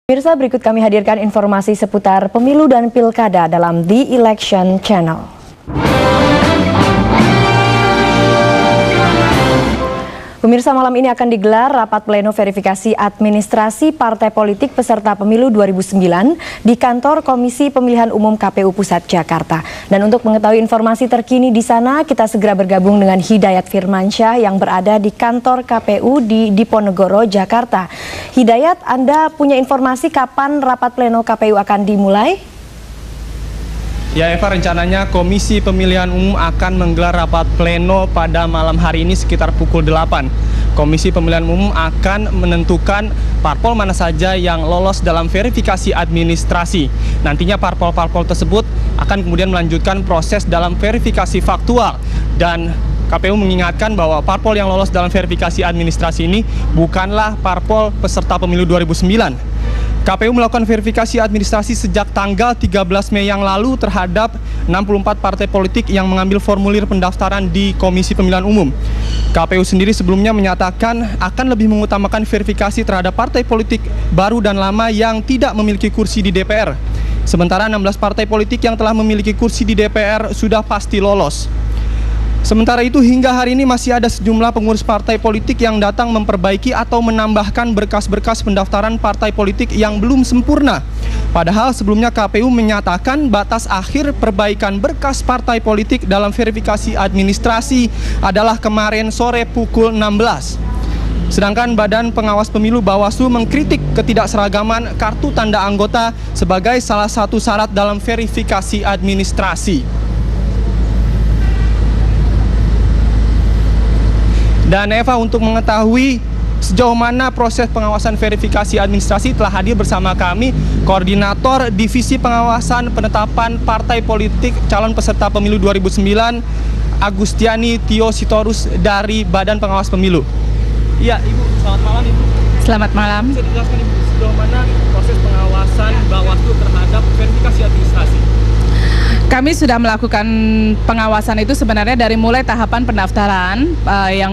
Pemirsa, berikut kami hadirkan informasi seputar pemilu dan pilkada dalam The Election Channel. Pemirsa, malam ini akan digelar rapat pleno verifikasi administrasi partai politik peserta pemilu 2009 di kantor Komisi Pemilihan Umum KPU Pusat Jakarta. Dan untuk mengetahui informasi terkini di sana, kita segera bergabung dengan Hidayat Firmansyah yang berada di kantor KPU di Diponegoro, Jakarta. Hidayat, Anda punya informasi kapan rapat pleno KPU akan dimulai? Ya Eva, rencananya Komisi Pemilihan Umum akan menggelar rapat pleno pada malam hari ini sekitar pukul 8. Komisi Pemilihan Umum akan menentukan parpol mana saja yang lolos dalam verifikasi administrasi. Nantinya parpol-parpol tersebut akan kemudian melanjutkan proses dalam verifikasi faktual. Dan KPU mengingatkan bahwa parpol yang lolos dalam verifikasi administrasi ini bukanlah parpol peserta pemilu 2009. KPU melakukan verifikasi administrasi sejak tanggal 13 Mei yang lalu terhadap 64 partai politik yang mengambil formulir pendaftaran di Komisi Pemilihan Umum. KPU sendiri sebelumnya menyatakan akan lebih mengutamakan verifikasi terhadap partai politik baru dan lama yang tidak memiliki kursi di DPR. Sementara 16 partai politik yang telah memiliki kursi di DPR sudah pasti lolos. Sementara itu, hingga hari ini masih ada sejumlah pengurus partai politik yang datang memperbaiki atau menambahkan berkas-berkas pendaftaran partai politik yang belum sempurna. Padahal sebelumnya KPU menyatakan batas akhir perbaikan berkas partai politik dalam verifikasi administrasi adalah kemarin sore pukul 16. Sedangkan Badan Pengawas Pemilu Bawaslu mengkritik ketidakseragaman kartu tanda anggota sebagai salah satu syarat dalam verifikasi administrasi. Dan Eva, untuk mengetahui sejauh mana proses pengawasan verifikasi administrasi telah hadir bersama kami Koordinator Divisi Pengawasan Penetapan Partai Politik Calon Peserta Pemilu 2009 Agustiani Tio Sitorus dari Badan Pengawas Pemilu. Iya, Ibu, selamat malam Ibu. Selamat malam. Bisa dijelaskan Ibu sejauh mana proses pengawasan Bawaslu terhadap verifikasi administrasi? Kami sudah melakukan pengawasan itu sebenarnya dari mulai tahapan pendaftaran yang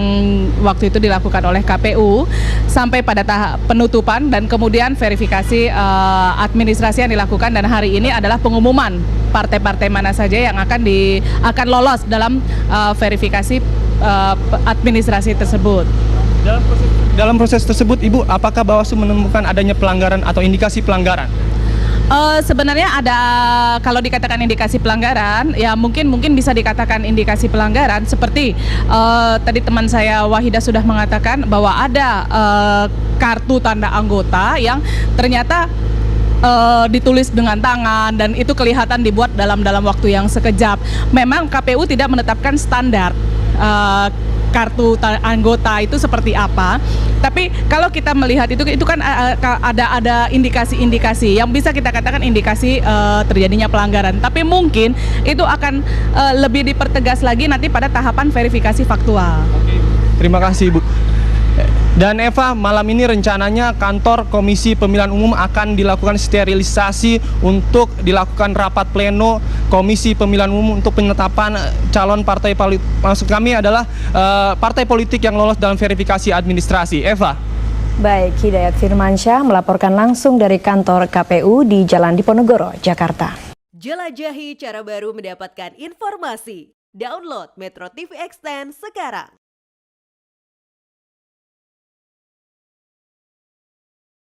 waktu itu dilakukan oleh KPU sampai pada tahap penutupan dan kemudian verifikasi administrasi yang dilakukan, dan hari ini adalah pengumuman partai-partai mana saja yang akan lolos dalam verifikasi administrasi tersebut. Dalam proses tersebut, Ibu, apakah Bawaslu menemukan adanya pelanggaran atau indikasi pelanggaran? Sebenarnya ada, kalau dikatakan indikasi pelanggaran, ya mungkin bisa dikatakan indikasi pelanggaran seperti tadi teman saya Wahida sudah mengatakan bahwa ada kartu tanda anggota yang ternyata ditulis dengan tangan dan itu kelihatan dibuat dalam waktu yang sekejap. Memang KPU tidak menetapkan standar kartu anggota itu seperti apa, tapi kalau kita melihat itu kan ada indikasi-indikasi yang bisa kita katakan indikasi terjadinya pelanggaran, tapi mungkin itu akan lebih dipertegas lagi nanti pada tahapan verifikasi faktual. Oke, terima kasih Ibu. Dan Eva, malam ini rencananya kantor Komisi Pemilihan Umum akan dilakukan sterilisasi untuk dilakukan rapat pleno Komisi Pemilihan Umum untuk penetapan calon partai politik. Maksud kami adalah partai politik yang lolos dalam verifikasi administrasi. Eva. Baik, Hidayat Firmansyah melaporkan langsung dari kantor KPU di Jalan Diponegoro, Jakarta. Jelajahi cara baru mendapatkan informasi. Download Metro TV Extend sekarang.